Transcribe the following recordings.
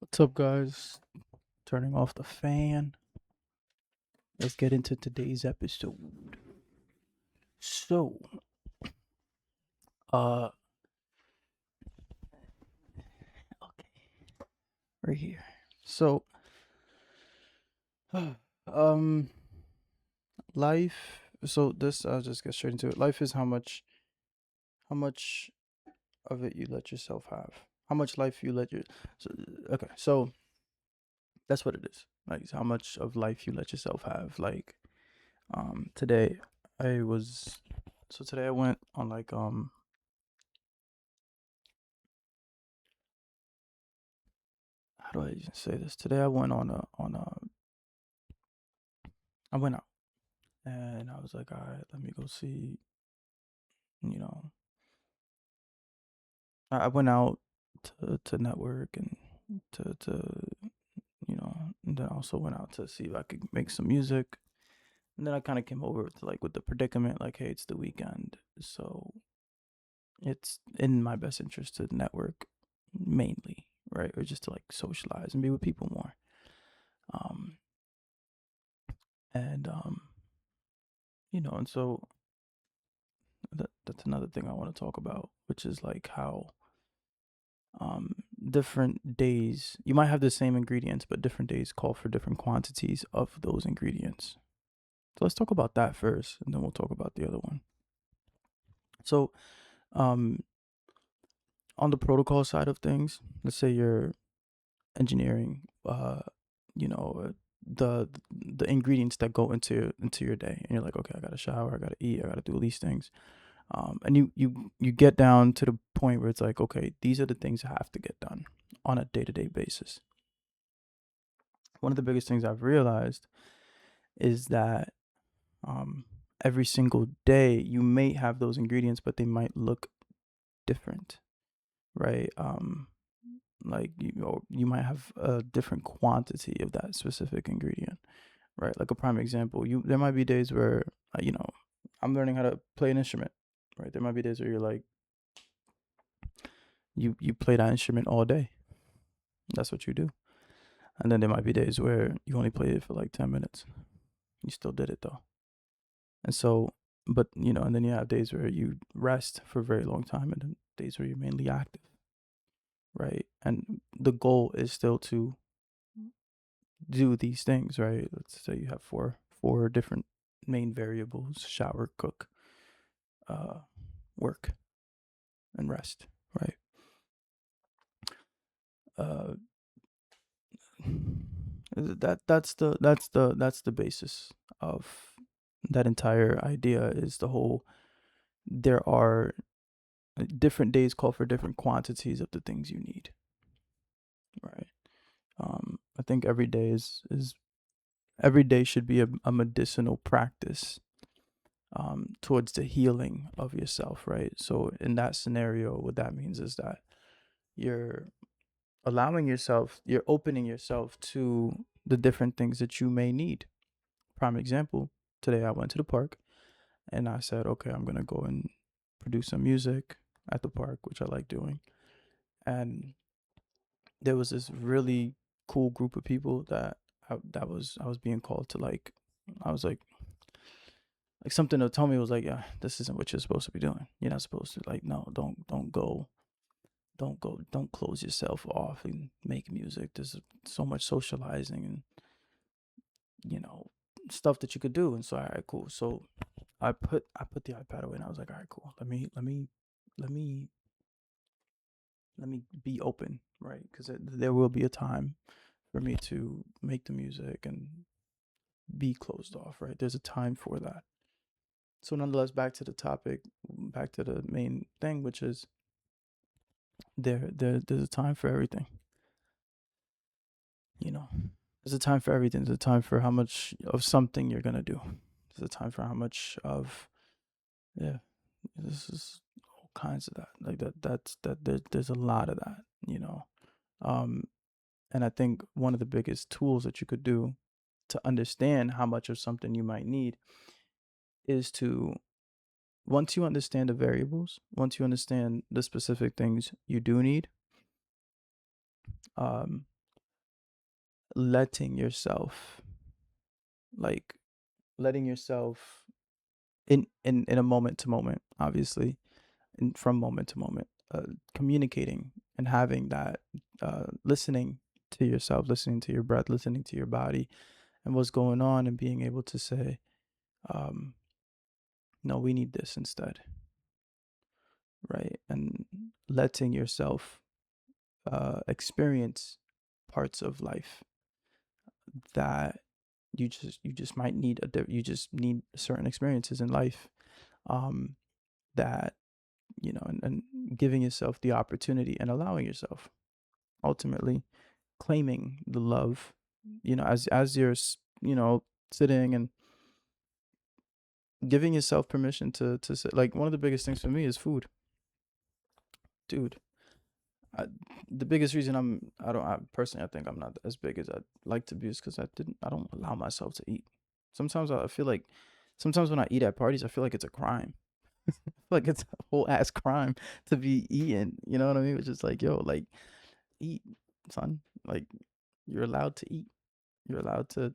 What's up, guys? Turning off the fan. Let's get into today's episode. So, uh, okay, right here. So, um, life. So this, I'll just get straight into it. Life is how much of it you let yourself have. How much life you let your. So, okay, so that's what it is. Like how much of life you let yourself have. Like, today I was. So today I went on like how do I even say this? Today I went I went out and I was like, all right, let me go see, you know, I went out to network and to and then I also went out to see if I could make some music. And then I kind of came over to like with the predicament, like, hey, it's the weekend, so it's in my best interest to network mainly, right, or just to like socialize and be with people more. Um, and and so that's another thing I want to talk about, which is like how um different days you might have the same ingredients, but different days call for different quantities of those ingredients. So let's talk about that first, and then we'll talk about the other one. So, um, on the protocol side of things, let's say you're engineering, you know, the ingredients that go into your day, and you're like, okay, I gotta shower, I gotta eat, I gotta do all these things. And you get down to the point where it's like, okay, these are the things that have to get done on a day-to-day basis. One of the biggest things I've realized is that um, every single day you may have those ingredients, but they might look different, right? Like you might have a different quantity of that specific ingredient, right? Like a prime example, you there might be days where I'm learning how to play an instrument, right? There might be days where you're like you play that instrument all day. That's what you do. And then there might be days where you only played it for like 10 minutes. You still did it though. And so, but and then you have days where you rest for a very long time and then days where you're mainly active, right? And the goal is still to do these things, right? Let's say you have four different main variables: shower, cook, uh, work, and rest, right? Uh, that's the basis of that entire idea. Is the whole there are different days call for different quantities of the things you need, right? I think every day should be a medicinal practice towards the healing of yourself, right? So in that scenario, what that means is that you're you're opening yourself to the different things that you may need. Prime example, today I went to the park and I said, okay, I'm gonna go and produce some music at the park, which I like doing. And there was this really cool group of people that I was being called to, like, I was like something to tell me was like, yeah, this isn't what you're supposed to be doing. You're not supposed to, like, no, don't close yourself off and make music. There's so much socializing and you know stuff that you could do. And so, all right, cool. So I put the iPad away and I was like, all right, cool. Let me let me be open, right? Because there will be a time for me to make the music and be closed off, right? There's a time for that. So nonetheless, back to the topic, back to the main thing, which is there's a time for everything. You know, there's a time for everything. There's a time for how much of something you're gonna do. There's a time for how much of, yeah. This is all kinds of that. Like there's a lot of that. Um, and I think one of the biggest tools that you could do to understand how much of something you might need is to, once you understand the variables, once you understand the specific things you do need, um, letting yourself, like letting yourself in a moment to moment, obviously, and from moment to moment, communicating and having that, listening to yourself, listening to your breath, listening to your body and what's going on, and being able to say, um, no, we need this instead, right? And letting yourself experience parts of life that you just might need you just need certain experiences in life, um, that and giving yourself the opportunity and allowing yourself, ultimately claiming the love, as you're sitting and giving yourself permission to sit. Like, one of the biggest things for me is food, dude. I, the biggest reason I personally, I think I'm not as big as I'd like to be, is because I don't allow myself to eat. Sometimes I feel like, sometimes when I eat at parties, I feel like it's a crime. Like, it's a whole ass crime to be eating. You know what I mean? It's just like, yo, like, eat, son. Like, you're allowed to eat. You're allowed to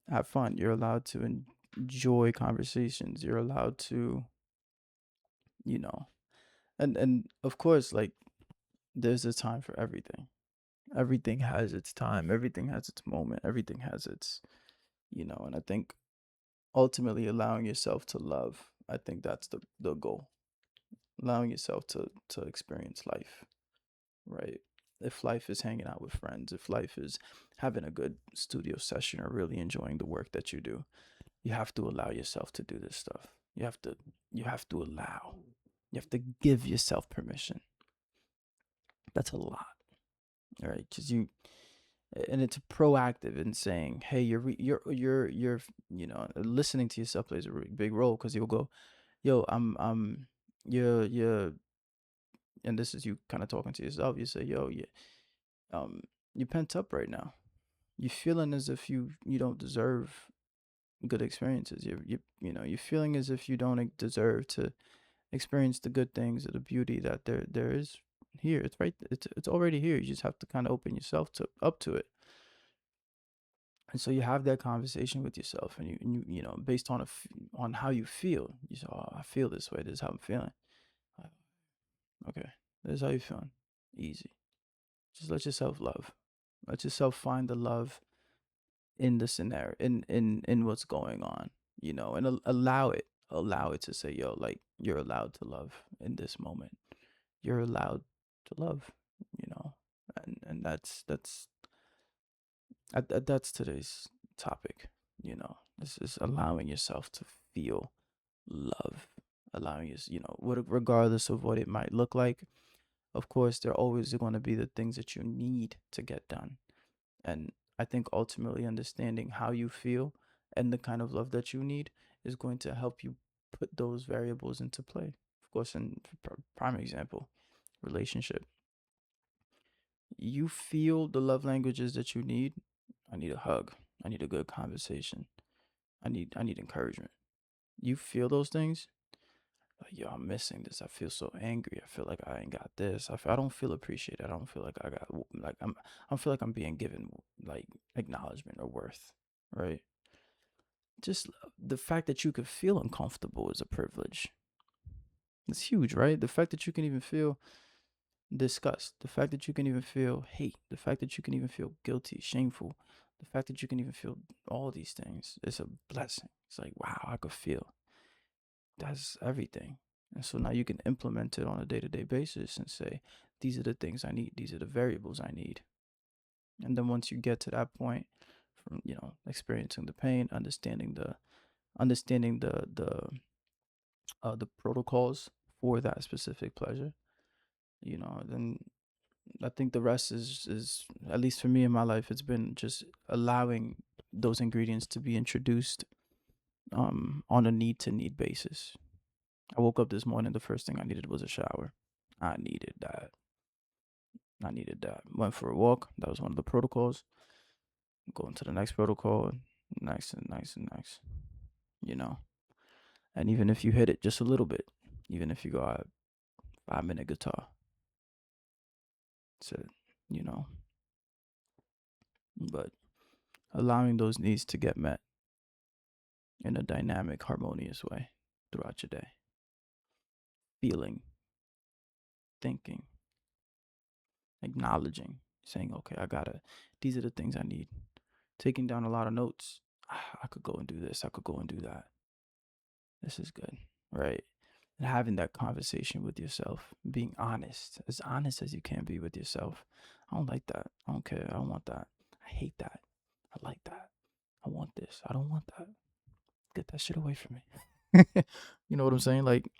have fun. You're allowed to enjoy conversations. You're allowed to, you know, and of course, like, there's a time for everything. Everything has its time. Everything has its moment. Everything has its, and I think ultimately allowing yourself to love. I think that's the goal. Allowing yourself to experience life, right? If life is hanging out with friends, if life is having a good studio session or really enjoying the work that you do, you have to allow yourself to do this stuff. You have to allow. You have to give yourself permission. That's a lot, right? Because and it's proactive in saying, hey, you're listening to yourself plays a really big role, because you'll go, yo, you're, and this is you kind of talking to yourself. You say, yo, um, you're pent up right now. You're feeling as if you don't deserve good experiences. You're feeling as if you don't deserve to experience the good things or the beauty that there is here. It's right. It's already here. You just have to kind of open yourself to up to it. And so you have that conversation with yourself, and based on on how you feel. You say, oh, I feel this way. This is how I'm feeling. Uh, Okay, this is how you feeling. Easy. Just let yourself love. Let yourself find the love in the scenario, in what's going on, and allow it to say, yo, like, you're allowed to love in this moment. You're allowed to love, you know, and that's today's topic. This is allowing yourself to feel love, allowing regardless of what it might look like. Of course, there are always going to be the things that you need to get done. And I think ultimately understanding how you feel and the kind of love that you need is going to help you put those variables into play. Of course, in prime example, relationship. You feel the love languages that you need. I need a hug. I need a good conversation. I need encouragement. You feel those things? Like, yo, I'm missing this. I feel so angry. I feel like I ain't got this. I don't feel appreciated. I don't feel like I got, like, I don't feel like I'm being given, like, acknowledgement or worth, right? Just the fact that you could feel uncomfortable is a privilege. It's huge, right? The fact that you can even feel disgust, the fact that you can even feel hate, the fact that you can even feel guilty, shameful, the fact that you can even feel all these things, it's a blessing. It's like, wow, I could feel. That's everything. And so now you can implement it on a day-to-day basis and say, these are the things I need. These are the variables I need. And then once you get to that point, from experiencing the pain, understanding the protocols for that specific pleasure, then I think the rest is, at least for me in my life, it's been just allowing those ingredients to be introduced, on a need to need basis. I woke up this morning, the first thing I needed was a shower. I needed that. I needed that. Went for a walk. That was one of the protocols. Going to the next protocol, next and next and next. You know. And even if you hit it just a little bit, even if you go out 5-minute guitar, that's it. You know. but allowing those needs to get met in a dynamic, harmonious way throughout your day. Feeling, thinking, acknowledging, saying, okay, these are the things I need. Taking down a lot of notes. I could go and do this. I could go and do that. This is good, right? And having that conversation with yourself, being honest as you can be with yourself. I don't like that. I don't care. I don't want that. I hate that. I like that. I want this. I don't want that. Get that shit away from me. You know what I'm saying? Like,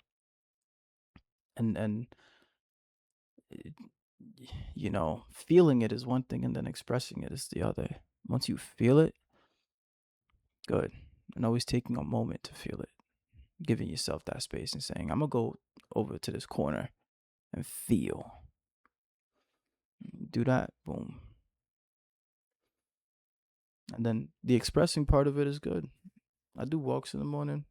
and it- feeling it is one thing, and then expressing it is the other. Once you feel it, good. And always taking a moment to feel it, giving yourself that space and saying, I'm gonna go over to this corner and feel. Do that, boom. And then the expressing part of it is good. I do walks in the morning,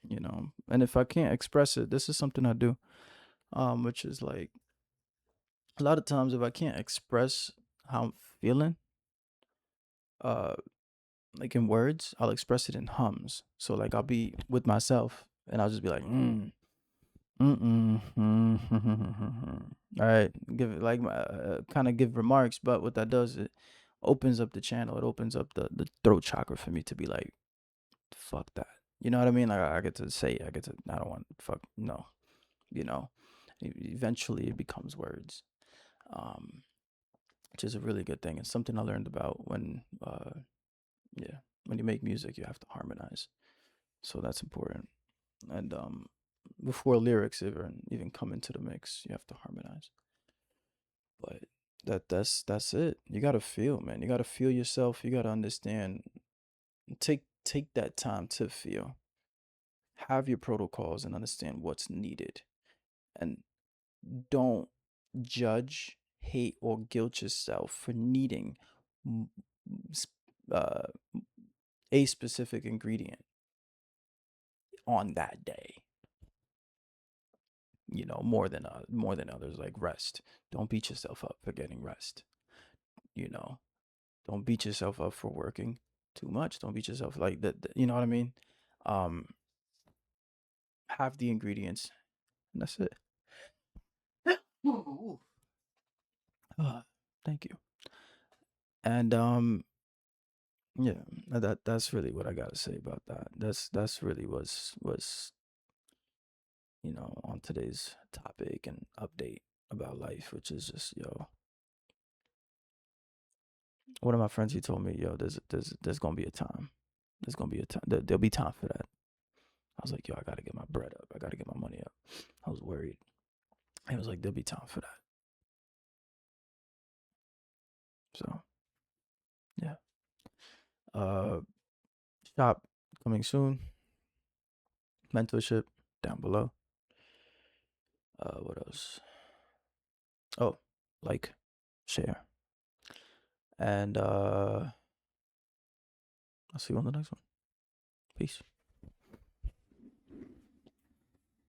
and if I can't express it, this is something I do, which is like a lot of times if I can't express how I'm feeling, uh, like in words, I'll express it in hums. So like I'll be with myself and I'll just be like, all right, give it like kind of give remarks, but what that does, it opens up the channel. It opens up the throat chakra for me to be like, fuck that. You know what I mean? Like I get to say it. I don't want fuck no. You know, eventually it becomes words, um, which is a really good thing. It's something I learned about yeah, when you make music, you have to harmonize. So that's important. And before lyrics even come into the mix, you have to harmonize. But that's it. You gotta feel, man. You gotta feel yourself. You gotta understand. Take that time to feel. Have your protocols and understand what's needed. And don't judge, hate, or guilt yourself for needing m- uh, a specific ingredient on that day. More than others. Like rest. Don't beat yourself up for getting rest. You know, don't beat yourself up for working too much. Don't beat yourself like that. You know what I mean? Um, have the ingredients, and that's it. Ooh. Thank you. And yeah, that's really what I gotta say about that. That's really was on today's topic and update about life, which is just one of my friends, he told me, there's gonna be a time. There's gonna be a time. There'll be time for that. I was like, yo, I gotta get my bread up. I gotta get my money up. I was worried. He was like, there'll be time for that. So yeah. Uh, shop coming soon. Mentorship down below. What else? Oh, like, share, and I'll see you on the next one. Peace.